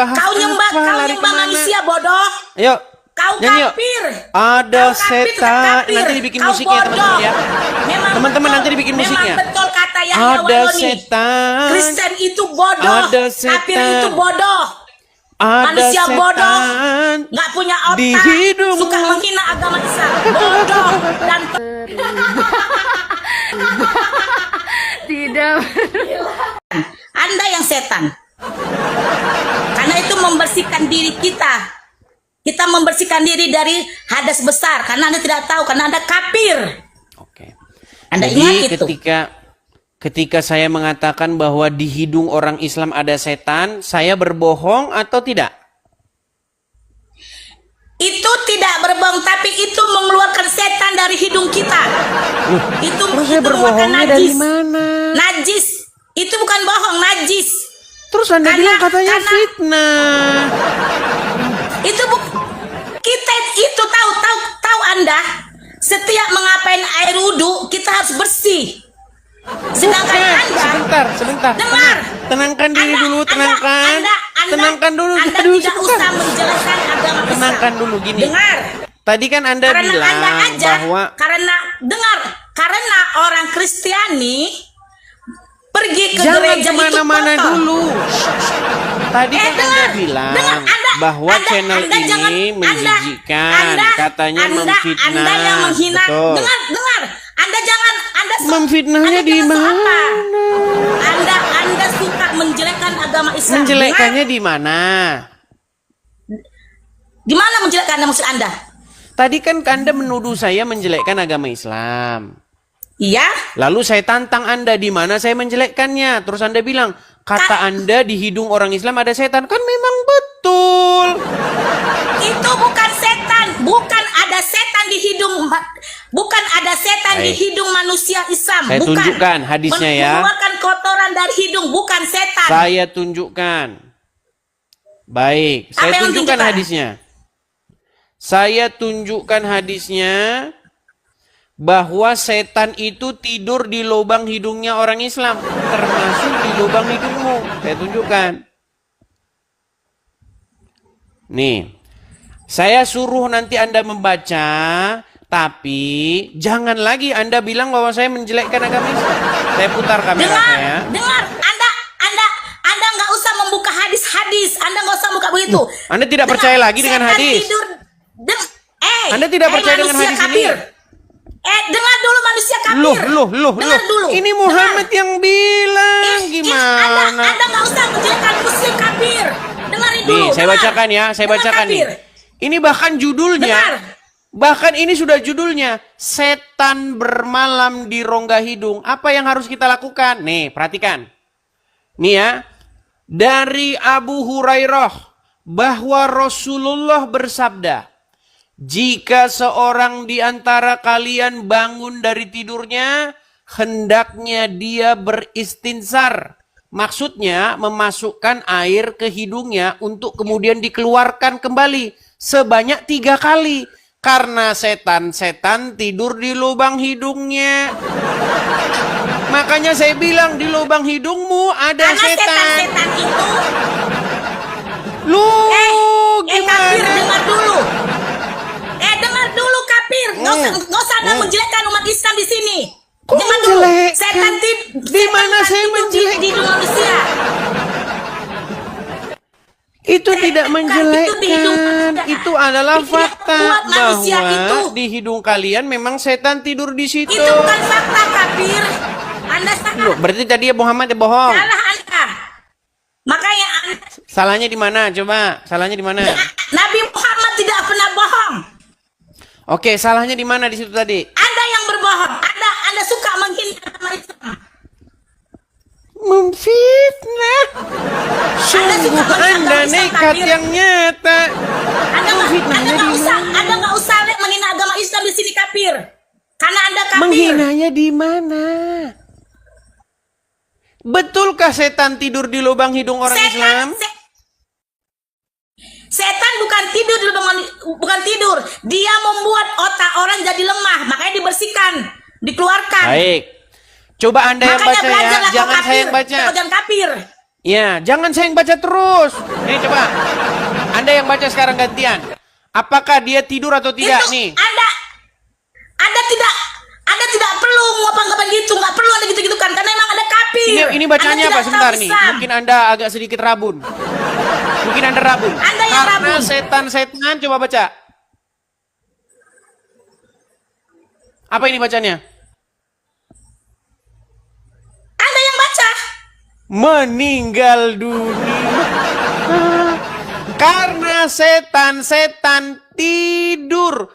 bahas Kau nyembah manusia bodoh. Ayo. Kau Nyanyi yuk. kafir. Ada Kau kafir, setan. kafir. Nanti dibikin Kau musiknya bodoh. teman-teman ya. Memang Teman-teman betul. nanti dibikin musiknya. Memang betul kata Yahya Ada Waloni. setan. Kristen itu bodoh. Ada Kafir setan. itu bodoh. Ada Manusia bodoh. setan. Nggak punya otak. Di hidungmu. Suka menghina agama Islam. Bodoh dan Tidak. Anda yang setan. Karena itu membersihkan diri kita. Kita membersihkan diri dari hadas besar. Karena Anda tidak tahu. Karena Anda kafir. Oke. Anda Jadi ingat itu. ketika saya mengatakan bahwa di hidung orang Islam ada setan, saya berbohong atau tidak? Itu tidak berbohong. Tapi itu mengeluarkan setan dari hidung kita. Itu Saya merupakan berbohongnya najis. dari mana? Najis. Itu bukan bohong. Najis. Terus Anda bilang katanya karena- fitnah. Itu kita itu tahu Anda setiap mengapain air wudhu kita harus bersih. Sedangkan Anda Sebentar. dengar. Tenangkan diri dulu, tenangkan. Tenangkan dulu. Anda Aduh, tidak sebentar. usah menjelaskan agama Islam. Tenangkan dulu gini. Dengar. Tadi kan Anda Karena bilang Anda aja bahwa karena orang Kristiani pergi ke jangan gereja itu kemana-mana kotor. dulu. Tadi kan Anda bilang bahwa channel ini menjijikan, katanya memfitnah. Anda yang menghina. Betul. Dengar. Anda Memfitnahnya Anda di jangan sok mana? apa. Anda suka menjelekkan agama Islam. Menjelekkannya di mana? Di mana menjelekkan maksud Anda? Tadi kan Anda menuduh saya menjelekkan agama Islam. Iya? Lalu saya tantang Anda di mana saya menjelekkannya. Terus Anda bilang, kata Anda di hidung orang Islam ada setan. Kan memang betul. Itu bukan setan, bukan ada setan di hidung, bukan ada setan di Baik. hidung manusia Islam. Saya bukan. tunjukkan hadisnya ya. Mengeluarkan kotoran dari hidung, bukan setan. Saya tunjukkan. Baik, saya Apa yang tunjukkan tunjukkan? hadisnya. Saya tunjukkan hadisnya bahwa setan itu tidur di lubang hidungnya orang Islam, termasuk di lubang hidungmu. Saya tunjukkan. Nih, saya suruh nanti Anda membaca, tapi jangan lagi Anda bilang bahwa saya menjelekkan agama Islam. Saya putar kamera saya. Dengar, Anda nggak usah membuka hadis-hadis, Anda nggak usah buka begitu. Anda tidak percaya lagi dengan setan hadis? Anda tidak percaya dengan manusia hadis kafir. ini? Dengar dulu manusia kafir. Loh. Dengar dulu. Ini Muhammad Dengar. yang bilang gimana? Anda nggak usah menjelekkan muslim kafir. Dengarin dulu. Nih, saya dengar. bacakan ya, saya Dengar bacakan nih. kafir. Ini bahkan judulnya, Dengar. bahkan ini sudah judulnya, setan bermalam di rongga hidung. Apa yang harus kita lakukan? Nih, perhatikan. Nih ya, dari Abu Hurairah bahwa Rasulullah bersabda, jika seorang di antara kalian bangun dari tidurnya, hendaknya dia beristinsar. Maksudnya memasukkan air ke hidungnya untuk kemudian dikeluarkan kembali sebanyak 3 kali. Karena setan-setan tidur di lubang hidungnya. Makanya saya bilang di lubang hidungmu ada Karena setan. setan-setan itu. Lu Kafir, gimana? dengar dulu. Dengar dulu kafir. Nggak usah Anda menjelekkan umat Islam di sini. Kok Dengar dulu. menjelekkan? Setan Di mana saya menjelekkan? di hidung manusia. Itu tidak Bukan, itu di hidung menjelekkan. manusia. Itu adalah Tidak fakta membuat manusia bahwa itu. di hidung kalian memang setan tidur di situ. Itu bukan fakta kafir. Anda Loh, salah. berarti tadi ya Muhammad ya bohong. Salah Anda. Makanya Salahnya di mana? Coba, salahnya di mana? Nabi Muhammad tidak pernah bohong. Oke, salahnya di mana di situ tadi? Anda yang berbohong. Anda suka menghina agama Islam. Memfitnah. Sungguh suka Anda menghina nekat kafir. yang nyata. Anda Memfitnahnya di mana? nggak usah menghina agama Islam di sini kafir. Karena Anda kafir. Menghinanya di mana? Betulkah setan tidur di lubang hidung orang Islam? Setan bukan tidur. Dia membuat otak orang jadi lemah, makanya dibersihkan, dikeluarkan. Baik. Coba Anda yang Makanya baca ya, belajarlah kau jangan saya kafir, yang baca. kau jangan kafir. Ya, jangan saya yang baca terus. Nih coba. Anda yang baca sekarang gantian. Apakah dia tidur atau tidak Itu nih? Anda tidak perlu ngapa-ngapain gitu, nggak perlu ada gitu-gitu kan, karena emang ada kafir. Ini bacanya Anda apa tidak sebentar tahu nih? Islam. Mungkin Anda agak sedikit rabun. Mungkin Anda rabun. Anda yang Karena rabun. setan-setan, coba baca. Apa ini bacanya? Anda yang baca. Meninggal dunia. Karena setan-setan tidur.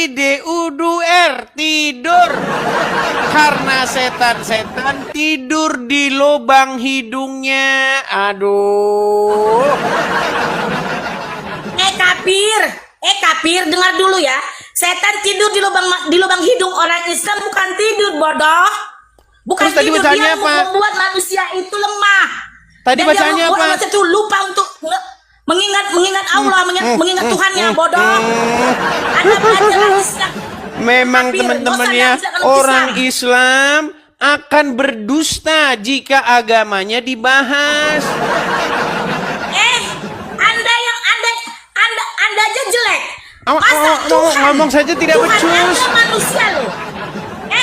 TITDUR tidur. Karena setan-setan tidur di lubang hidungnya. Aduh. Kafir, dengar dulu ya. Setan tidur di lubang hidung, orang Islam bukan tidur, bodoh. Bukan Terus tadi tidur, bacanya dia apa? membuat manusia itu lemah. Tadi Dan bacanya dia membuat apa? manusia itu lupa untuk mengingat Allah, mengingat Tuhannya, bodoh. Anda belajar Islam. Memang Kafir, teman-teman dosa ya, dan Islam. orang Islam akan berdusta jika agamanya dibahas. Anda aja jelek. Masa Ngomong saja tidak Tuhan becus. aja manusia loh.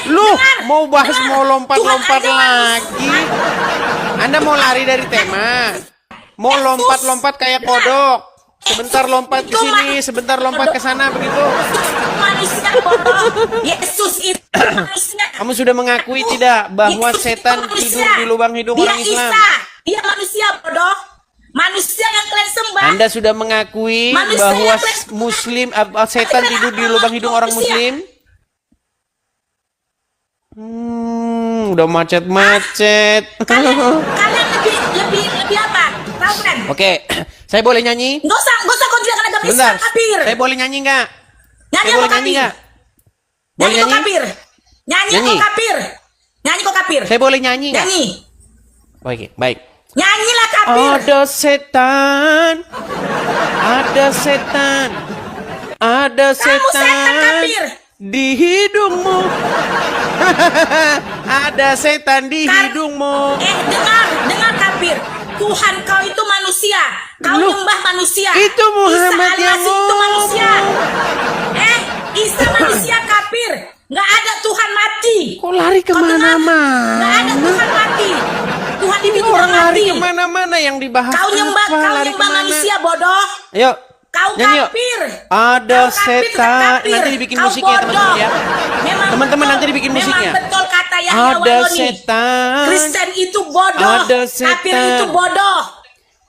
Lu dengar, mau bahas dengar. mau lompat-lompat Tuhan aja lagi. Anda mau lari dari tema. Mau lompat-lompat kayak kodok. Sebentar lompat ke sini, sebentar lompat ke sana begitu. Manusia bodoh. Yesus itu manusia. Kamu sudah mengakui tidak bahwa Yesus itu setan manusia. tidur di lubang hidung Dia orang Islam? Isa. Dia manusia bodoh. Manusia yang kalian sembah. Anda sudah mengakui Manusia bahwa yang kalian- Muslim setan tidur di lubang hidung orang Muslim? Udah macet-macet. Kalian lebih apa? Tahu kan? Oke, saya boleh nyanyi? Nggak usah kau tidak agama Bentar, Islam, kafir. saya boleh nyanyi nggak? Nyanyi Saya kok boleh nyanyi kafir. nggak? Boleh Nyanyi kok nyanyi? kafir. Nyanyi Nyanyi. kok kafir. Nyanyi kok kafir. Saya boleh nyanyi nggak? Nyanyi. Oke, baik. Nyanyilah kafir. Ada setan, ada setan, ada Kamu setan kafir. di hidungmu. Ada setan di hidungmu. Dengar kafir. Tuhan kau itu manusia. Kau Loh, nyembah manusia. itu Muhammad Isa yang Al-Masih itu manusia. ngomong. Isa manusia kafir. Nggak ada Tuhan mati. Kok lari Kau dengar? Nggak ada kemana-mana? Tuhan mati. Tuhan itu tidak Orang lari mati. kemana-mana yang dibahas. Kau nyembah apa? Lari kemana? manusia bodoh. Ayo, Kau nyanyi yuk. kafir. Ada Kau kafir, setan. kafir. Nanti dibikin Kau musiknya bodoh. teman-teman ya. Memang Teman-teman betul. nanti dibikin musiknya. Memang betul kata Yahya Ada Waloni. setan. Kristen itu bodoh. Ada Kafir setan. itu bodoh.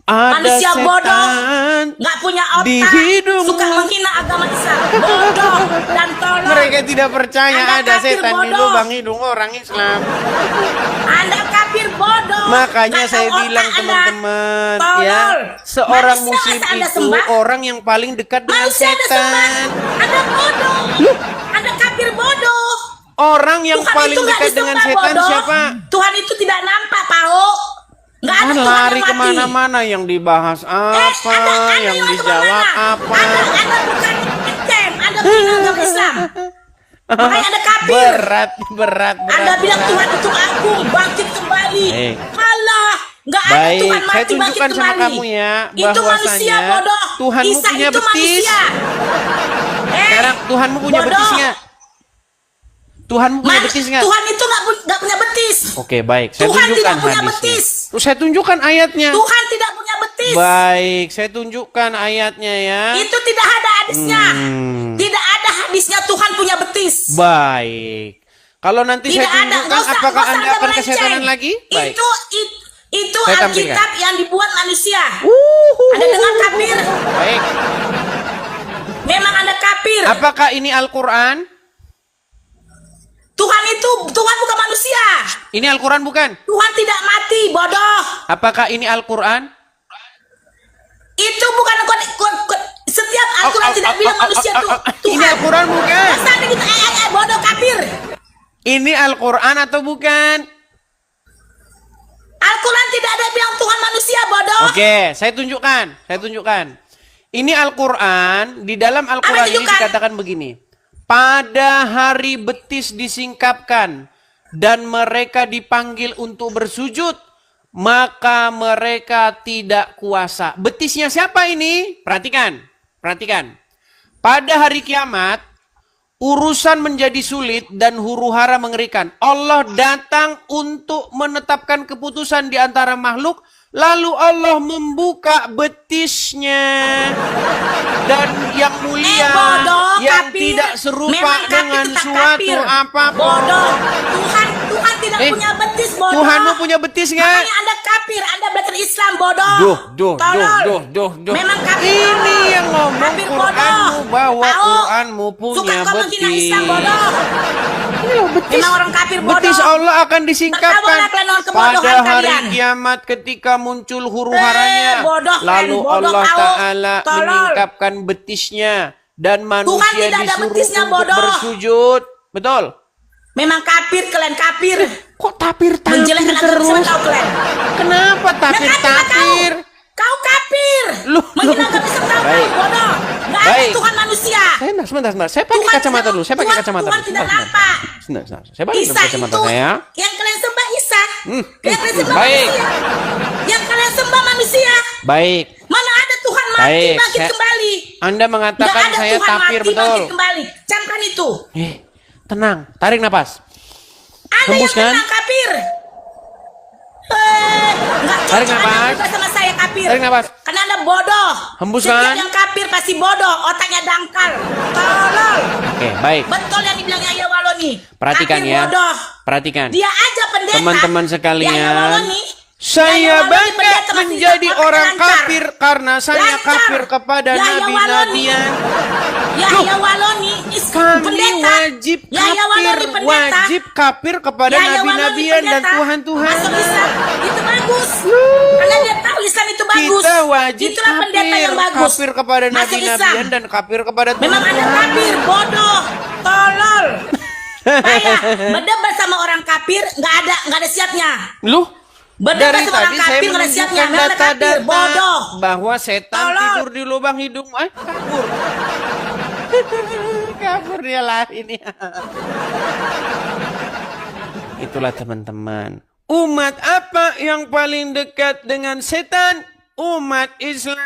Ada Manusia bodoh. setan. Nggak punya otak. Di hidungmu. Suka menghina agama Islam. Bodoh dan tolol. Mereka tidak percaya Anda ada kafir setan di bodoh. lubang hidung orang Islam. Anda kafir bodoh. Makanya Nggak saya tahu bilang otak Anda. teman-teman Tolol. ya, seorang Manusia muslim masa Anda itu sembah? orang yang paling dekat dengan Manusia Anda sembah. setan. Anda bodoh. Anda kafir bodoh. Orang yang Tuhan paling itu nggak dekat dengan disembah, setan bodoh. siapa? Tuhan itu tidak nampak, Pao. Nggak ada Kan Tuhan lari yang mati. kemana-mana yang dibahas apa, Anda yang kemana? dijawab apa. Anda bukan Kristen, Anda bukan agama Islam. Makanya Anda kafir. Berat. Anda bilang Tuhan itu agung, bangkit kembali. Eh. Alah, nggak ada Baik, Tuhan saya mati bangkit tunjukkan sama kembali. kamu ya, Itu manusia bahwasanya bodoh. Tuhanmu Isa punya itu betis. manusia. Sekarang Tuhanmu punya bodoh. betis nggak? Tuhanmu punya betis nggak? Tuhan itu nggak punya betis. Oke, baik. Saya Tuhan tunjukkan tidak punya hadisnya. betis. Terus saya tunjukkan ayatnya. Tuhan tidak punya betis. Baik, saya tunjukkan ayatnya ya. Itu tidak ada hadisnya. Tidak ada hadisnya Tuhan punya betis. Baik. Kalau nanti Tidak saya ada. tunjukkan, Nggak usah, apakah nggak usah Anda Anda akan melenceng. kesetanan lagi? Baik. Itu Saya tampilkan. Alkitab yang dibuat manusia. Anda dengar kafir? Baik. Memang Anda kafir. Apakah ini Al-Quran? Tuhan bukan manusia. Ini Al-Quran bukan? Tuhan tidak mati, bodoh. Apakah ini Al-Quran? Itu bukan setiap Al-Quran tidak bilang manusia itu Tuhan. Ini Al-Quran bukan? Sampai gitu, bodoh kafir. Ini Al-Quran atau bukan? Al-Quran tidak ada bilang Tuhan manusia, bodoh. Oke, saya tunjukkan. Ini Al-Quran, di dalam Al-Quran ini tunjukkan? dikatakan begini. Pada hari betis disingkapkan dan mereka dipanggil untuk bersujud, maka mereka tidak kuasa. Betisnya siapa ini? Perhatikan, perhatikan. Pada hari kiamat, urusan menjadi sulit dan huru-hara mengerikan. Allah datang untuk menetapkan keputusan di antara makhluk, lalu Allah membuka betisnya. Dan yang mulia, bodoh, yang kafir. tidak serupa Memang kafir dengan tetap suatu kafir. apapun. Bodoh. Tuhan tidak punya betis, bodoh. Tuhanmu punya betis nggak? Makanya Anda kafir, Anda belajar Islam, bodoh. Tolol. Memang kafir. Ini yang ngomong Kafir, bodoh. Quranmu, bahwa Tahu? Quranmu punya Suka kau menghina betis. Islam, bodoh. Ini loh betis. Memang orang kafir, bodoh. Betis Allah akan disingkapkan Bertabuhlah kalian orang kebodohan pada hari kalian. kiamat ketika muncul huru-haranya. Bodoh kalian, Lalu bodoh Allah kau. Ta'ala Tolol. menyingkapkan betisnya. Dan manusia tidak ada disuruh betisnya, untuk bodoh. bersujud. Betul? Memang kafir, kalian kafir. Kok tapir-tapir Menjelekkan agama terus? Islam kau kalian. Kenapa tapir-tapir? Kau kafir. Loh, Menghina agama Islam kau, baik. bodoh. Nggak ada Baik. Tuhan manusia. Sebentar. Saya pakai Tuhan kacamata tidak- dulu. Saya pakai Tuhan- kacamata Tuhan dulu. tidak Sebentar. nampak. Sebentar. Saya pakai Isa kacamata itu saya. yang kalian sembah Isa. Yang kalian sembah Baik. manusia. Yang kalian sembah manusia. Baik. Mana ada Tuhan mati Baik, bangkit saya- kembali. Anda Nggak mengatakan ada saya Tuhan tapir, mati betul. bangkit kembali. Camkan itu. Tenang. Tarik napas. Anda Hembus, yang kan? menang kafir. Nggak Tarik cocok napas. Anda juga sama saya kafir. Tarik napas. Karena Anda bodoh. Hembus, Setiap kan? yang kafir pasti bodoh. Otaknya dangkal. Tolol. Oke, baik. Betul yang dibilang Yahya Waloni. Perhatikan Kafir ya. bodoh. Perhatikan. Dia aja pendeta. Teman-teman Yahya sekalian, Waloni. saya Yahya Waloni bangga pendeta masih menjadi hidup, orang lancar. kafir karena saya Lancar. kafir kepada Yahya Waloni. nabi-nabian. Yahya Waloni is Kami pendeta. wajib Yahya Waloni kafir, pendeta. wajib kafir kepada Yahya Waloni nabi-nabian dan pendeta. Tuhan-Tuhan. Masuk Islam itu bagus. Karena dia tahu Islam itu bagus. Kita wajib Itulah pendeta yang bagus. kafir kepada Masuk nabi-nabian Islam. dan kafir kepada Memang Anda Tuhan-Tuhan. kafir, bodoh, tolol. Saya berdebat sama orang kafir nggak ada siapnya. Loh? Berdebat Dari sama orang tadi saya kafir nggak ada siapnya. menunjukkan Memang Anda kafir, data-data bodoh. bahwa setan Tolol. tidur di lubang hidung. Kabur. Kabur dia lari nih. Itulah teman-teman. Umat apa yang paling dekat dengan setan? Umat Islam.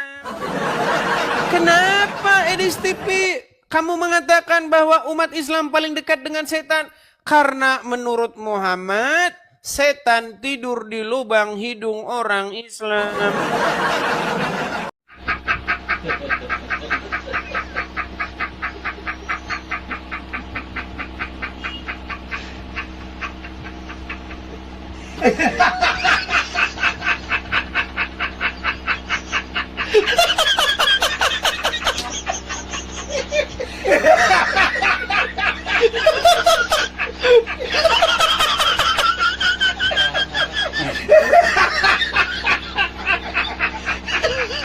Kenapa Edis TV kamu mengatakan bahwa umat Islam paling dekat dengan setan? Karena menurut Muhammad, setan tidur di lubang hidung orang Islam.